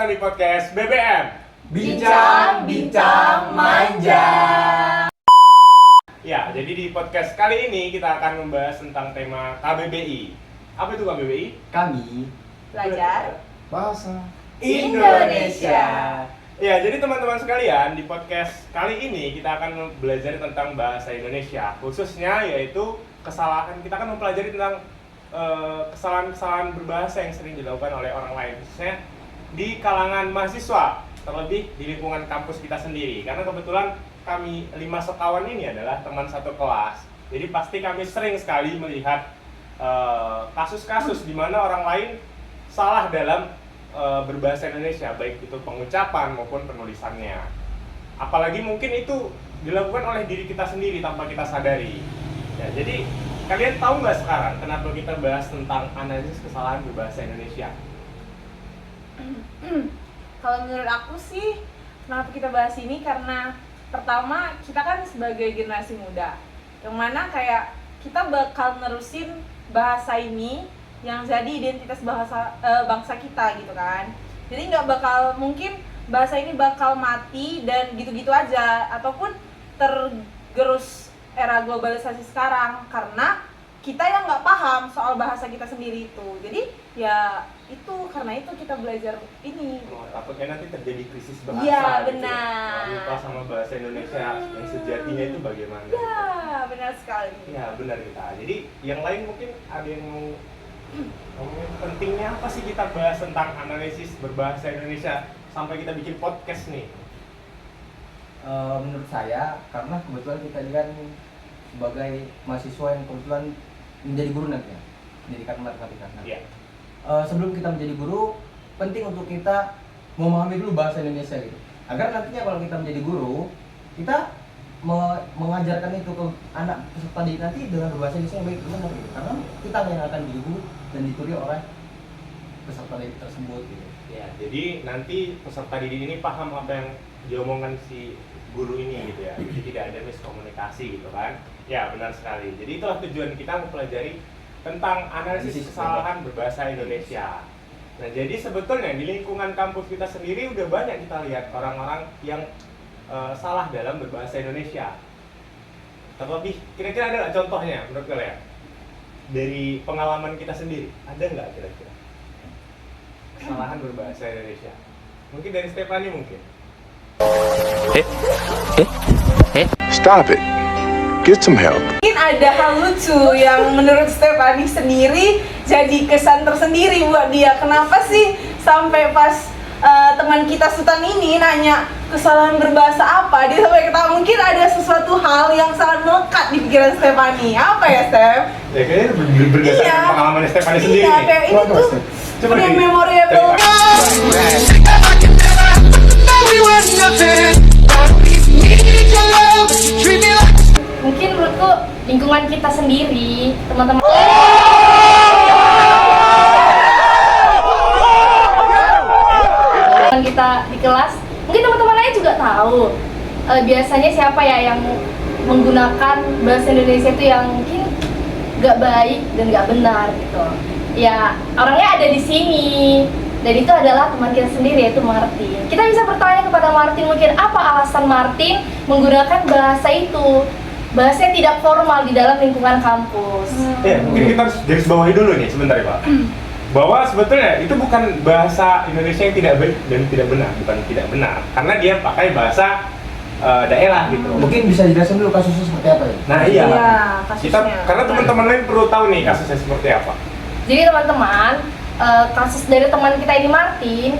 datang di podcast BBM. Bincang-bincang manja. Ya, jadi di podcast kali ini kita akan membahas tentang tema KBBI. Apa itu KBBI? Kami Belajar bahasa Indonesia. Ya, jadi teman-teman sekalian, di podcast kali ini kita akan belajar tentang bahasa Indonesia. Khususnya yaitu kesalahan, kita akan mempelajari tentang kesalahan-kesalahan berbahasa yang sering dilakukan oleh orang lain, khususnya di kalangan mahasiswa, terlebih di lingkungan kampus kita sendiri. Karena kebetulan kami 5 sekawan ini adalah teman satu kelas, jadi pasti kami sering sekali melihat kasus-kasus di mana orang lain salah dalam berbahasa Indonesia, baik itu pengucapan maupun penulisannya. Apalagi mungkin itu dilakukan oleh diri kita sendiri tanpa kita sadari. Ya, jadi kalian tahu nggak sekarang kenapa kita bahas tentang analisis kesalahan berbahasa Indonesia? Kalau menurut aku sih, kenapa kita bahas ini, karena pertama kita kan sebagai generasi muda, yang mana kayak kita bakal nerusin bahasa ini yang jadi identitas bangsa kita gitu kan. Jadi nggak bakal, mungkin bahasa ini bakal mati dan gitu-gitu aja, ataupun tergerus era globalisasi sekarang karena kita yang nggak paham soal bahasa kita sendiri itu. Jadi ya itu, karena itu kita belajar ini. Takutnya nanti terjadi krisis bahasa. Iya, gitu benar. Ya. Lupa sama bahasa Indonesia yang sejatinya itu bagaimana? Ya, benar sekali. Ya, benar kita. Jadi yang lain mungkin ada yang mau ngomongin pentingnya apa sih kita bahas tentang analisis berbahasa Indonesia sampai kita bikin podcast nih? menurut saya, karena kebetulan kita ini kan sebagai mahasiswa yang kebetulan menjadi guru nanti ya, pendidikan matematika. Iya. Sebelum kita menjadi guru, penting untuk kita memahami dulu bahasa Indonesia gitu. Agar nantinya kalau kita menjadi guru, kita mengajarkan itu ke anak peserta didik nanti dengan berbahasa Indonesia yang baik benar gitu. Karena kita yang akan jadi guru dan ditulis oleh peserta didik tersebut gitu. Ya, jadi nanti peserta didik ini paham apa yang diomongkan si guru ini gitu ya. Jadi tidak ada miskomunikasi gitu kan. Ya, benar sekali. Jadi itulah tujuan kita mempelajari tentang analisis kesalahan berbahasa Indonesia. Nah, jadi sebetulnya di lingkungan kampus kita sendiri udah banyak kita lihat orang-orang yang salah dalam berbahasa Indonesia. Terlebih, kira-kira ada nggak contohnya menurut kalian? Dari pengalaman kita sendiri, ada nggak kira-kira kesalahan berbahasa Indonesia? Mungkin dari Stefani mungkin. Stop it. Get some help. Mungkin ada hal lucu yang menurut Stefani sendiri jadi kesan tersendiri buat dia. Kenapa sih sampai pas teman kita Sultan ini nanya kesalahan berbahasa apa, dia sampai ketawa. Mungkin ada sesuatu hal yang sangat melekat di pikiran Stefani. Apa ya, Stef? Ya kayaknya berdasarkan pengalaman Stefani sendiri Iya, nih. kayak ini tuh Coba yang di- memorable. Mungkin menurutku lingkungan kita sendiri, teman-teman kita di kelas, mungkin teman-teman lain juga tahu biasanya siapa ya yang menggunakan bahasa Indonesia itu yang mungkin gak baik dan gak benar gitu. Ya, orangnya ada di sini, dan itu adalah teman kita sendiri, yaitu Martin. Kita bisa bertanya kepada Martin, mungkin apa alasan Martin menggunakan bahasa itu, bahasa yang tidak formal di dalam lingkungan kampus. Ya, mungkin kita harus garis bawahi dulu nih sebentar ya Pak. Bahwa sebetulnya itu bukan bahasa Indonesia yang tidak baik dan tidak benar, bukan tidak benar, karena dia pakai bahasa daerah gitu. Mungkin bisa dijelasin dulu kasusnya seperti apa ya? Nah iya, Iya, kita kasusnya. karena teman-teman lain perlu tahu nih kasusnya seperti apa. Jadi teman-teman, kasus dari teman kita ini Martin,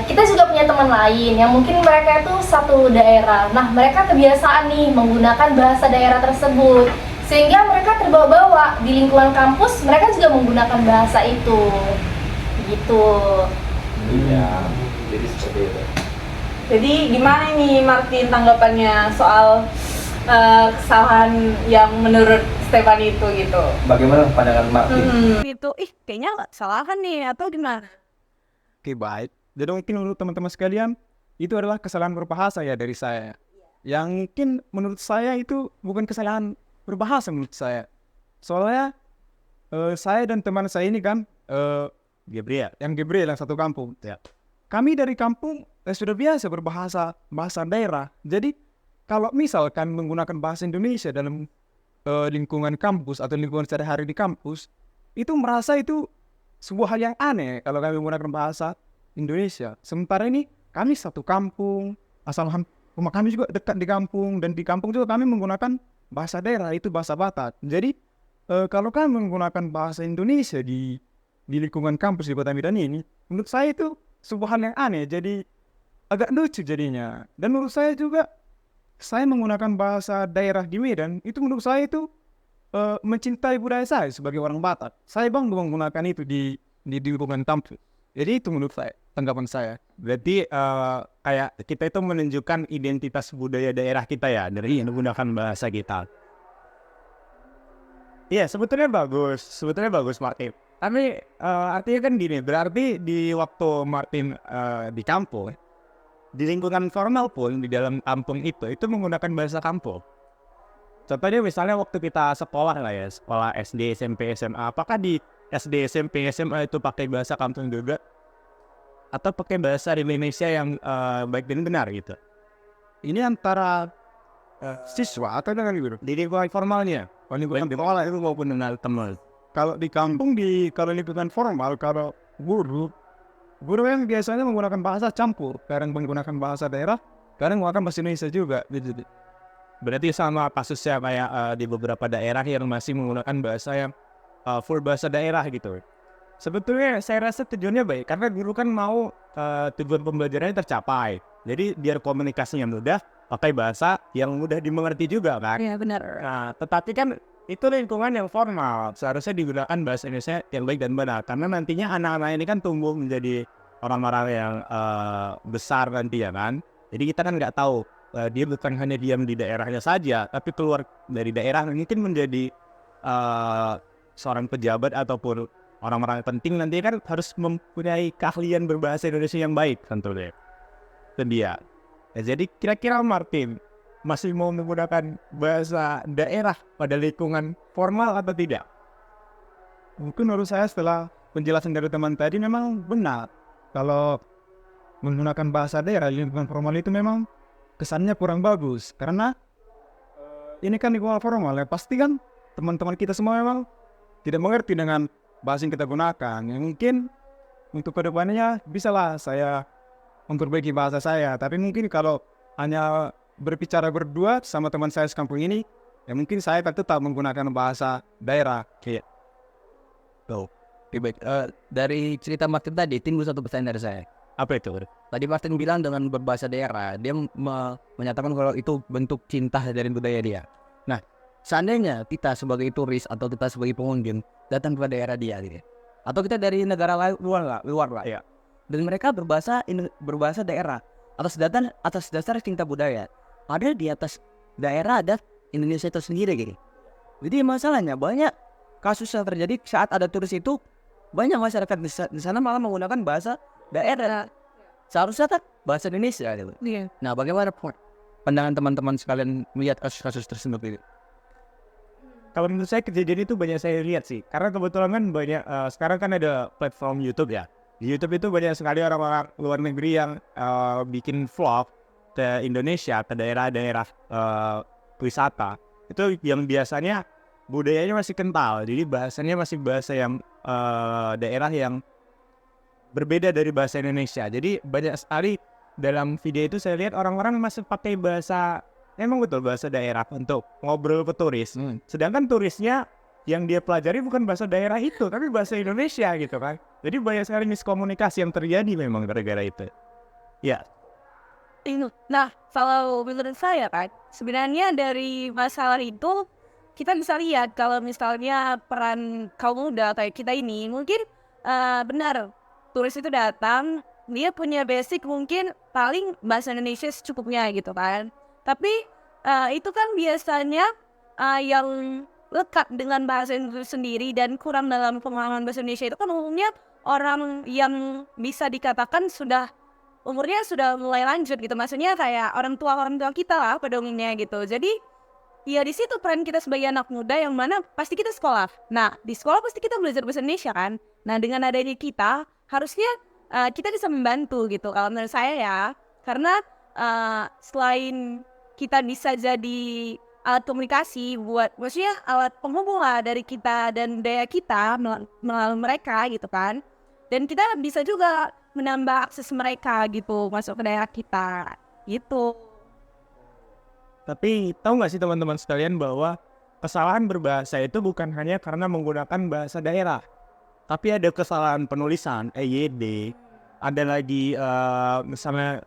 kita juga punya teman lain yang mungkin mereka itu satu daerah. Nah, mereka kebiasaan nih menggunakan bahasa daerah tersebut, sehingga mereka terbawa-bawa di lingkungan kampus, mereka juga menggunakan bahasa itu. Gitu. Iya, jadi seperti itu. Jadi gimana nih Martin tanggapannya soal kesalahan yang menurut Stefani itu gitu? Bagaimana pandangan Martin? Itu kayaknya kesalahan nih atau gimana? Oke, baik. Jadi mungkin menurut teman-teman sekalian, itu adalah kesalahan berbahasa ya dari saya. Yang mungkin menurut saya itu bukan kesalahan berbahasa menurut saya. Soalnya saya dan teman saya ini kan Gabriel yang satu kampung ya. kami dari kampung sudah biasa bahasa daerah. Jadi kalau misalkan menggunakan bahasa Indonesia dalam lingkungan kampus atau lingkungan sehari-hari di kampus, itu merasa itu sebuah hal yang aneh kalau kami menggunakan bahasa Indonesia. Sementara ini kami satu kampung, rumah kami juga dekat di kampung, dan di kampung juga kami menggunakan bahasa daerah, itu bahasa Batak. Jadi kalau kami menggunakan bahasa Indonesia di lingkungan kampus di Kota Medan ini, menurut saya itu sebuah hal yang aneh, jadi agak lucu jadinya. Dan menurut saya juga, saya menggunakan bahasa daerah di Medan, itu menurut saya itu mencintai budaya saya sebagai orang Batak. Saya bangga menggunakan itu di lingkungan kampus. Jadi itu menurut saya, tanggapan saya. Berarti kayak kita itu menunjukkan identitas budaya daerah kita ya dari menggunakan bahasa kita. Iya, sebetulnya bagus Martin. Tapi artinya kan gini, berarti di waktu Martin di kampung, di lingkungan formal pun di dalam kampung itu menggunakan bahasa kampung. Contohnya misalnya waktu kita sekolah lah ya, sekolah SD, SMP, SMA, apakah di SD, SMP, SMA itu pakai bahasa kampung juga? Atau pakai bahasa Indonesia yang baik dan benar gitu? Ini antara siswa atau dengan guru? Di lingkungan formalnya, lingkungan sekolah itu maupun dengan teman. Kalau di kampung, kalau lingkungan formal, kalau guru yang biasanya menggunakan bahasa campur, kadang menggunakan bahasa daerah, kadang menggunakan bahasa Indonesia juga. Berarti sama kasusnya kayak di beberapa daerah yang masih menggunakan bahasa yang full bahasa daerah gitu. Sebetulnya saya rasa tujuannya baik, karena guru kan mau tujuan pembelajarannya tercapai. Jadi biar komunikasinya mudah, pakai bahasa yang mudah dimengerti juga kan. Iya benar. Nah, tetapi kan itu lingkungan yang formal, seharusnya digunakan bahasa Indonesia yang baik dan benar. Karena nantinya anak-anak ini kan tumbuh menjadi orang-orang yang besar nanti ya kan. Jadi kita kan nggak tahu, dia bukan hanya diam di daerahnya saja, tapi keluar dari daerah mungkin menjadi seorang pejabat ataupun orang-orang penting, nanti kan harus mempunyai keahlian berbahasa Indonesia yang baik tentunya. Itu dia. Ya, jadi kira-kira Martin masih mau menggunakan bahasa daerah pada lingkungan formal atau tidak? Mungkin menurut saya setelah penjelasan dari teman tadi memang benar. Kalau menggunakan bahasa daerah di lingkungan formal itu memang kesannya kurang bagus. Karena ini kan lingkungan formal ya, pasti kan teman-teman kita semua memang tidak mengerti dengan bahasa yang kita gunakan. Ya, mungkin untuk kedepannya bisalah saya memperbaiki bahasa saya. Tapi mungkin kalau hanya berbicara berdua sama teman saya sekampung ini, ya mungkin saya tetap menggunakan bahasa daerah. Iya. Baik. Dari cerita Martin tadi, timbul satu pertanyaan dari saya. Apa itu? Tadi Martin bilang dengan berbahasa daerah, dia menyatakan kalau itu bentuk cinta dari budaya dia. Nah, seandainya kita sebagai turis atau kita sebagai pengunjung datang ke daerah dia, gitu, atau kita dari negara luar lah, ya, dan mereka berbahasa daerah atas dasar cinta budaya. Padahal di atas daerah ada Indonesia itu sendiri, gitu. Jadi masalahnya banyak kasus yang terjadi saat ada turis itu, banyak masyarakat di sana malah menggunakan bahasa daerah. Seharusnya kan bahasa Indonesia, gitu. Iya. Nah, bagaimana pandangan teman-teman sekalian melihat kasus-kasus tersebut ini? Kalau menurut saya kejadian itu banyak saya lihat sih, karena kebetulan kan banyak sekarang kan ada platform YouTube ya. Di YouTube itu banyak sekali orang-orang luar negeri yang bikin vlog ke Indonesia, ke daerah-daerah wisata. Itu yang biasanya budayanya masih kental, jadi bahasanya masih bahasa yang daerah yang berbeda dari bahasa Indonesia. Jadi banyak sekali dalam video itu saya lihat orang-orang masih pakai bahasa, emang betul bahasa daerah untuk ngobrol ke turis. Sedangkan turisnya yang dia pelajari bukan bahasa daerah itu, tapi bahasa Indonesia gitu kan. Jadi banyak sekali miskomunikasi yang terjadi memang gara-gara itu. Ya. Nah, kalau menurut saya kan, sebenarnya dari masalah itu kita bisa lihat kalau misalnya peran kaum muda kayak kita ini mungkin benar, turis itu datang, dia punya basic mungkin paling bahasa Indonesia secukupnya gitu kan. Tapi itu kan biasanya yang lekat dengan bahasa Indonesia sendiri dan kurang dalam pemahaman bahasa Indonesia itu kan umumnya orang yang bisa dikatakan umurnya sudah mulai lanjut gitu. Maksudnya kayak orang tua kita lah pada umumnya gitu. Jadi ya di situ peran kita sebagai anak muda yang mana pasti kita sekolah. Nah, di sekolah pasti kita belajar bahasa Indonesia kan. Nah, dengan adanya kita harusnya kita bisa membantu gitu kalau menurut saya ya. Karena selain kita bisa jadi alat komunikasi buat, maksudnya alat penghubung lah dari kita dan daya kita melalui mereka gitu kan. Dan kita bisa juga menambah akses mereka gitu masuk ke daerah kita gitu. Tapi tahu nggak sih teman-teman sekalian bahwa kesalahan berbahasa itu bukan hanya karena menggunakan bahasa daerah, tapi ada kesalahan penulisan EYD, ada lagi misalnya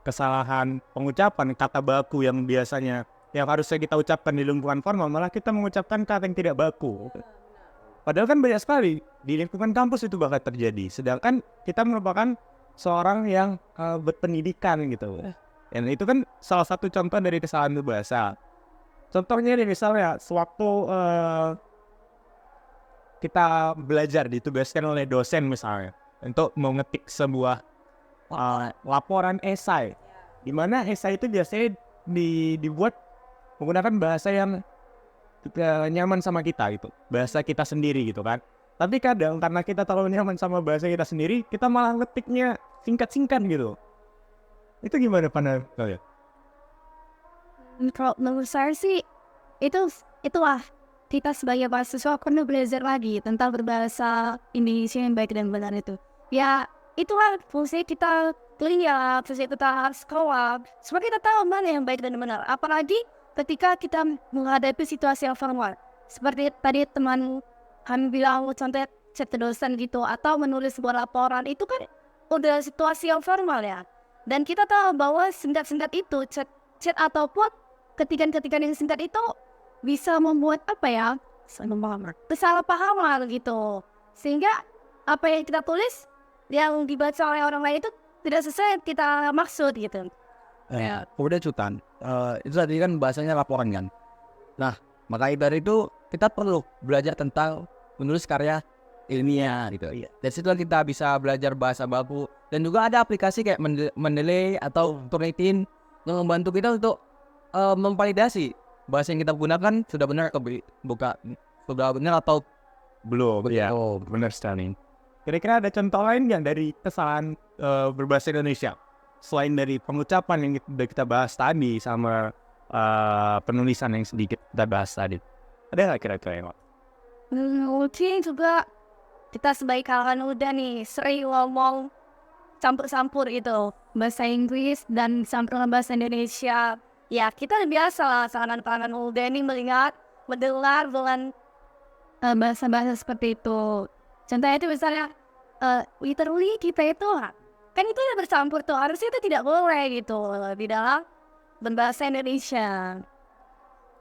kesalahan pengucapan kata baku yang biasanya yang harusnya kita ucapkan di lingkungan formal, malah kita mengucapkan kata yang tidak baku. Padahal kan banyak sekali di lingkungan kampus itu bakal terjadi. Sedangkan kita merupakan seorang yang berpendidikan gitu. Dan itu kan salah satu contoh dari kesalahan berbahasa. Contohnya nih misalnya sewaktu kita belajar ditugaskan oleh dosen misalnya untuk mengetik sebuah laporan esai, di mana esai itu biasanya dibuat menggunakan bahasa yang nyaman sama kita gitu, bahasa kita sendiri gitu kan. Tapi kadang karena kita terlalu nyaman sama bahasa kita sendiri, kita malah ngetiknya singkat-singkat gitu. Itu gimana pandangan kalian? Kalau menurut saya sih itulah kita sebagai mahasiswa perlu belajar lagi tentang berbahasa Indonesia yang baik dan benar itu. Ya itulah fungsi kita kuliah, fungsi kita sekolah, supaya kita tahu mana yang baik dan benar. Apalagi ketika kita menghadapi situasi yang formal, seperti tadi teman kami bilang contohnya chat ke dosen gitu, atau menulis sebuah laporan, itu kan udah situasi yang formal ya. Dan kita tahu bahwa singkat-singkat itu, chat ataupun ketikan-ketikan yang singkat itu bisa membuat apa ya, kesalahpahaman gitu. Sehingga apa yang kita tulis, yang dibaca oleh orang lain itu tidak sesuai yang kita maksud gitu. Kemudian Sultan, itu tadi kan bahasanya laporan kan. Nah, maka dari itu kita perlu belajar tentang menulis karya ilmiah gitu. Dari situ kita bisa belajar bahasa baku, dan juga ada aplikasi kayak Mendeley atau Turnitin yang membantu kita untuk memvalidasi bahasa yang kita gunakan sudah benar atau sudah benar atau Belum, ya, benar sekali. Kira-kira ada contoh lain nggak dari kesalahan berbahasa Indonesia? Selain dari pengucapan yang sudah kita bahas tadi sama penulisan yang sedikit kita bahas tadi. Ada nggak kira-kira yang Mungkin juga kita sebagai kalangan muda nih sering ngomong campur-campur gitu, bahasa Inggris dan campuran bahasa Indonesia. Ya kita biasa lah kalangan muda ini mendengar dengan bahasa-bahasa seperti itu. Contohnya itu misalnya literally kita itu kan itu udah bercampur tuh, harusnya itu tidak boleh gitu di dalam berbahasa Indonesia.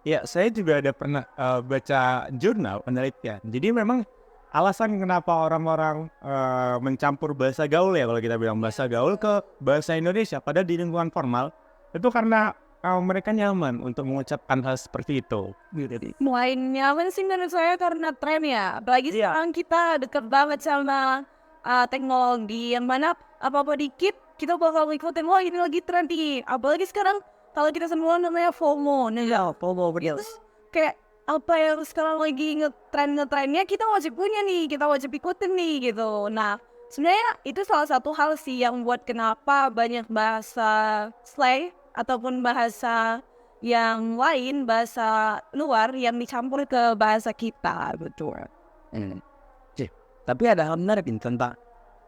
Ya, saya juga ada pernah baca jurnal penelitian. Jadi memang alasan kenapa orang-orang mencampur bahasa gaul ya, kalau kita bilang bahasa gaul ke bahasa Indonesia pada di lingkungan formal, itu karena mereka nyaman untuk mengucapkan hal seperti itu. Mulai nyaman sih menurut saya karena tren ya. Apalagi sekarang kita deket banget sama teknologi, yang mana apa-apa dikit kita bakal ngikutin, wah ini lagi tren nih. Apalagi sekarang kalau kita semua namanya FOMO, FOMO betul. Kayak apa yang sekarang lagi ngetrennya kita wajib punya nih, kita wajib ikutin nih gitu. Nah sebenarnya itu salah satu hal sih yang buat kenapa banyak bahasa slang ataupun bahasa yang lain, bahasa luar yang dicampur ke bahasa kita, betul. Tapi ada hal menarik tentang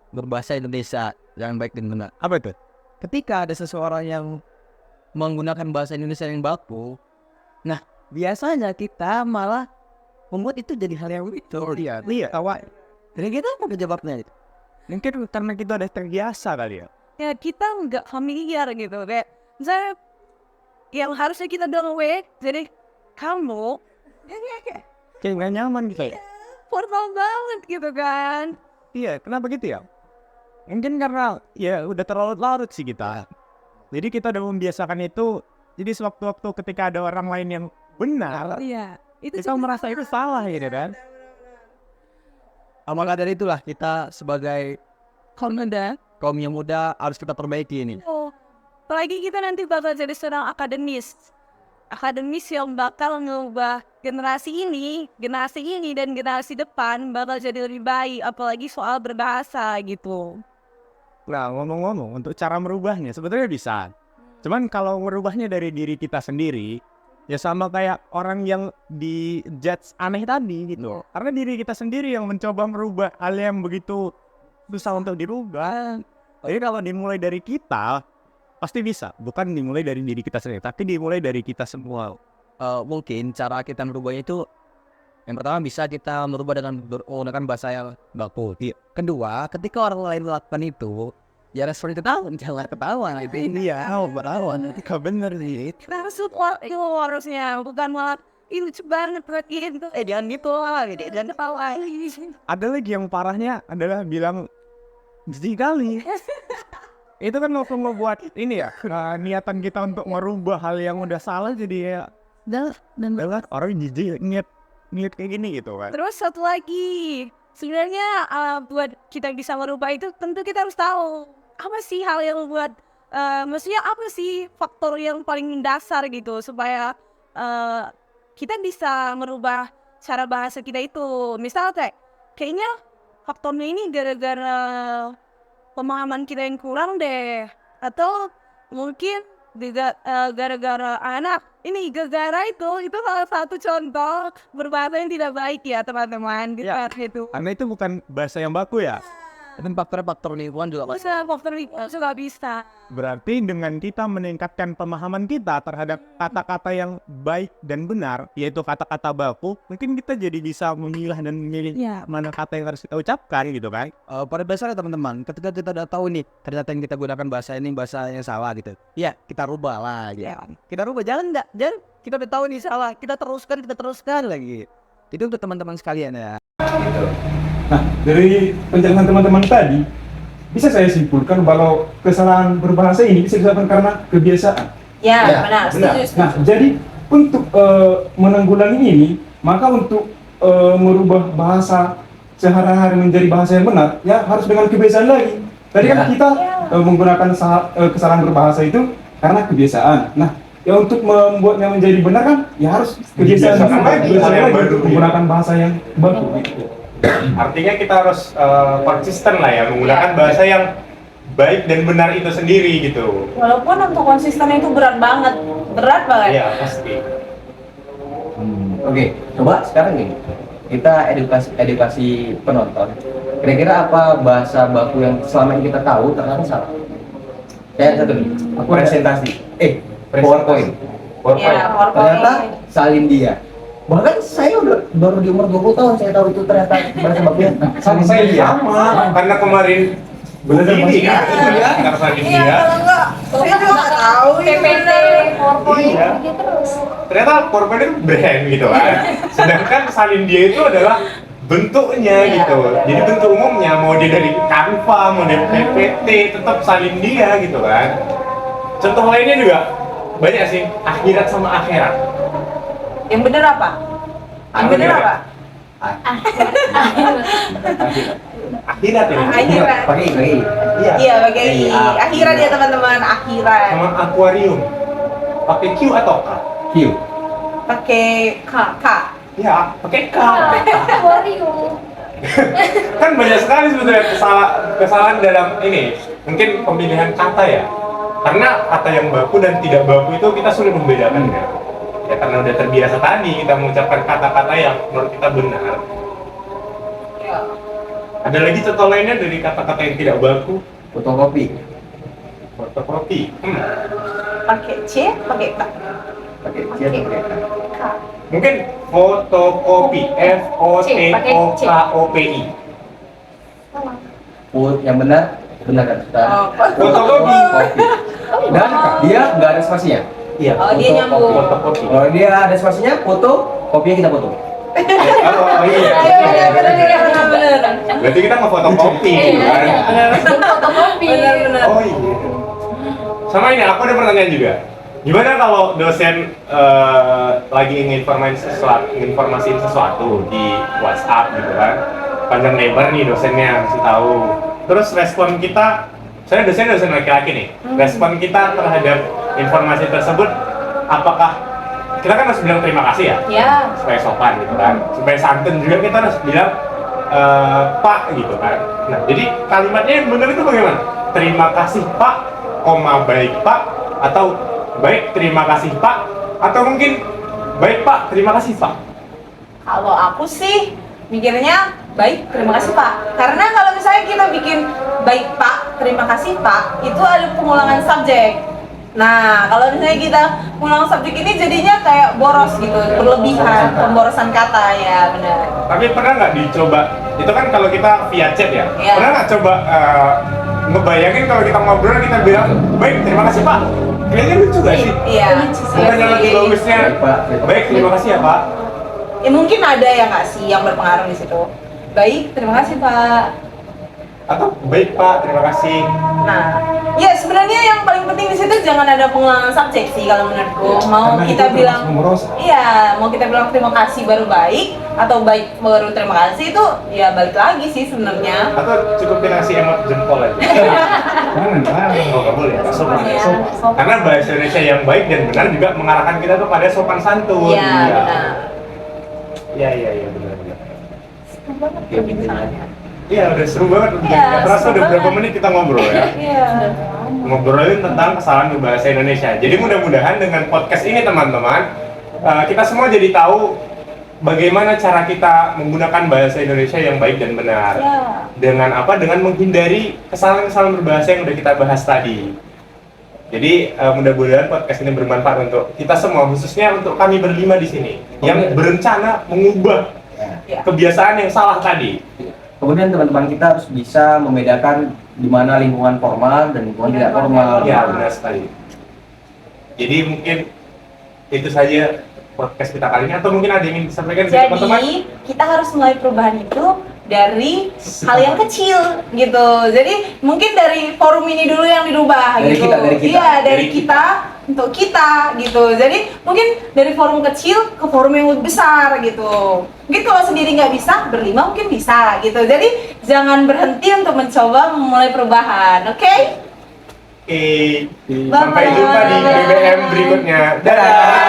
berbahasa Indonesia yang baik dan benar. Apa itu? Ketika ada seseorang yang menggunakan bahasa Indonesia yang baku, nah biasanya kita malah membuat itu jadi hal yang lucu. Iya. Awal. Jadi kita apa jawabnya itu? Mungkin karena kita udah terbiasa kali ya. Ya kita nggak familiar gitu, kayak misalnya yang harusnya kita doang jadi kamu Kayak nggak nyaman gitu ya. formal banget gitu kan. Iya, kenapa gitu ya? Mungkin karena ya udah terlalu larut sih kita. Jadi kita udah membiasakan itu. Jadi sewaktu-waktu ketika ada orang lain yang benar, Iya, itu kita merasa itu salah gitu kan. Maka dari itulah kita sebagai kaum muda. kaum yang muda harus kita perbaiki ini. Apalagi kita nanti bakal jadi seorang akademis yang bakal ngubah generasi ini dan generasi depan bakal jadi lebih baik, apalagi soal berbahasa gitu. Nah, ngomong-ngomong untuk cara merubahnya sebetulnya bisa. Cuman kalau merubahnya dari diri kita sendiri, ya sama kayak orang yang di judge aneh tadi gitu. Karena diri kita sendiri yang mencoba merubah hal yang begitu susah untuk dirubah. Jadi kalau dimulai dari kita, pasti bisa. Bukan dimulai dari diri kita sendiri, tapi dimulai dari kita semua. Mungkin cara kita merubahnya itu yang pertama bisa kita merubah dengan menggunakan bahasa yang baku. Kedua, ketika orang lain melakukan itu, ya respon itu jangan ketawa. Itu ini ya, berawan. Itu bener sih. Kita harus support itu harusnya, bukan malah ini lucu banget perhatiin tuh. Jangan gitu lah, jangan ketawa. Ada lagi yang parahnya adalah bilang sekali. Itu kan langsung ngebuat ini ya, niatan kita untuk merubah hal yang udah salah jadi ya dan orang jijik niat kayak gini gitu kan. Terus satu lagi, sebenarnya buat kita bisa merubah itu tentu kita harus tahu apa sih hal yang buat, maksudnya apa sih faktor yang paling dasar gitu supaya kita bisa merubah cara bahasa kita itu. Misal kayaknya faktornya ini gara-gara pemahaman kita yang kurang deh, atau mungkin juga gara-gara anak ini gara-gara itu salah satu contoh berbahasa yang tidak baik ya teman-teman gitu. Itu Karena itu bukan bahasa yang baku ya. Dan faktor lingkungan juga bisa faktor juga bisa. Berarti dengan kita meningkatkan pemahaman kita terhadap kata-kata yang baik dan benar, yaitu kata-kata baku, mungkin kita jadi bisa memilah dan memilih mana kata yang harus kita ucapkan gitu kan. pada dasarnya teman-teman, ketika kita udah tahu nih ternyata yang kita gunakan bahasa ini bahasa yang salah gitu, ya kita rubah lah gitu. Kita rubah, jangan kita udah tahu nih salah, kita teruskan lagi. Itu untuk teman-teman sekalian ya. Nah, dari penjelasan teman-teman tadi, bisa saya simpulkan kalau kesalahan berbahasa ini bisa disebabkan karena kebiasaan. Ya, benar. Setuju. Nah, jadi untuk menanggulangi ini, maka untuk merubah bahasa sehari-hari menjadi bahasa yang benar, ya harus dengan kebiasaan lagi. Tadi kan kita menggunakan kesalahan berbahasa itu karena kebiasaan. Nah, ya untuk membuatnya menjadi benar kan, ya harus kebiasaan lagi menggunakan bahasa yang baku. Gitu. Artinya kita harus konsisten lah ya menggunakan bahasa yang baik dan benar itu sendiri gitu. Walaupun untuk konsisten itu berat banget. Iya pasti. Oke, coba sekarang nih kita edukasi penonton. Kira-kira apa bahasa baku yang selama ini kita tahu ternyata salah? Kayak satu nih, presentasi. PowerPoint. Ternyata salin dia. Bahkan saya udah baru di umur 20 tahun saya tahu itu ternyata bahasa bakunya Sama saya sama, karena kemarin belajar ini kan, karena salin dia. Kalau enggak, saya juga nggak tahu. PPT, PowerPoint, gitu terus. Ternyata PowerPoint itu brand gitu kan. Sedangkan salin dia itu adalah bentuknya gitu. Jadi bentuk umumnya mau dia dari Canva, mau dari PPT, tetap salin dia gitu kan. Contoh lainnya juga banyak sih, akhirat sama akhirat. Yang bener apa? Yang bener apa? Akhirat ini. Akhirat. pakai Iya, pakai I. Akhirat ya teman-teman, akhirat. Sama akuarium. Pakai Q atau K? Q. Pakai K. Ya, pakai K. Akuarium. Kan banyak sekali sebetulnya kesalahan dalam ini. Mungkin pemilihan kata ya. Karena kata yang baku dan tidak baku itu kita sulit membedakan ya. Ya karena udah terbiasa tadi kita mengucapkan kata-kata yang menurut kita benar. Ya. Ada lagi contoh lainnya dari kata-kata yang tidak baku. Fotokopi. Fotokopi. Pakai C, pakai K. Pakai C atau pakai K? Mungkin fotokopi. FOTOKOPI. Yang benar kan? Fotokopi. Dan dia nggak ada spasinya. Iya. Oh, dia nyambung. Fotokopi. Kalau dia ada spasinya, foto, kopinya kita foto. Oh iya. Bener. Berarti kita ngefotokopi gitu kan. Fotokopi. Bener. Oh iya. Sama ini aku ada pertanyaan juga. Gimana kalau dosen lagi nginformasiin sesuatu di WhatsApp gitu kan? Panjang lebar nih dosennya kasih tahu. Terus respon kita, saya dosen laki-laki nih. Respon kita terhadap informasi tersebut, apakah kita kan harus bilang terima kasih ya? Ya. Supaya sopan gitu kan, supaya santun juga kita harus bilang Pak gitu kan. Nah jadi kalimatnya yang benar itu bagaimana? terima kasih Pak, baik Pak, atau baik terima kasih Pak, atau mungkin baik Pak, terima kasih Pak? Kalau aku sih mikirnya baik, terima kasih Pak. Karena kalau misalnya kita bikin baik Pak, terima kasih Pak, itu ada pengulangan subjek. Nah, kalau misalnya kita mengulang subjek ini jadinya kayak boros gitu, berlebihan, pemborosan kata ya benar. Tapi pernah nggak dicoba? Itu kan kalau kita via chat ya. Iya. Pernah nggak coba ngebayangin kalau kita ngobrol kita bilang baik terima kasih Pak? Kayaknya lucu gak sih? Iya. Bukannya lebih bagusnya Baik, Pak. baik terima kasih ya Pak. Ya mungkin ada ya nggak sih yang berpengaruh di situ. Baik, terima kasih Pak. Atau baik Pak, terima kasih. Nah, ya sebenarnya yang paling penting di situ jangan ada pengulangan subjek sih kalau menurutku. Mau Karena kita itu bilang, termasuk memeros. iya, mau kita bilang terima kasih baru baik atau baik baru terima kasih itu ya balik lagi sih sebenarnya. Atau cukup kita kasih emot jempol aja. Jangan. Oh nggak boleh, nggak sopan. Iya, Sopan. Karena bahasa Indonesia yang baik dan benar juga mengarahkan kita tuh pada sopan santun. Iya, benar. Iya benar. Seru banget perbincangannya. Iya udah seru banget. Iya, Nggak terasa seru udah berapa banget. menit kita ngobrol ya. Iya. Ngobrolin tentang kesalahan berbahasa Indonesia. Jadi mudah-mudahan dengan podcast ini teman-teman, kita semua jadi tahu bagaimana cara kita menggunakan bahasa Indonesia yang baik dan benar. Ya. Dengan apa? Dengan menghindari kesalahan-kesalahan berbahasa yang udah kita bahas tadi. Jadi mudah-mudahan podcast ini bermanfaat untuk kita semua, khususnya untuk kami berlima di sini yang berencana mengubah Ya. kebiasaan yang salah tadi. Kemudian teman-teman kita harus bisa membedakan di mana lingkungan formal dan lingkungan tidak formal. Ya benar sekali. Jadi mungkin itu saja podcast kita kali ini, atau mungkin ada yang ingin disampaikan ke teman-teman? Jadi kita harus mulai perubahan itu dari hal yang kecil gitu. Jadi mungkin dari forum ini dulu yang dirubah Dari gitu. kita, dari kita. Iya, dari Dari kita untuk kita gitu. Jadi mungkin dari forum kecil ke forum yang lebih besar gitu. Mungkin kalau sendiri nggak bisa, berlima mungkin bisa gitu. Jadi jangan berhenti untuk mencoba memulai perubahan, oke? Sampai jumpa di BBM berikutnya. Dadah.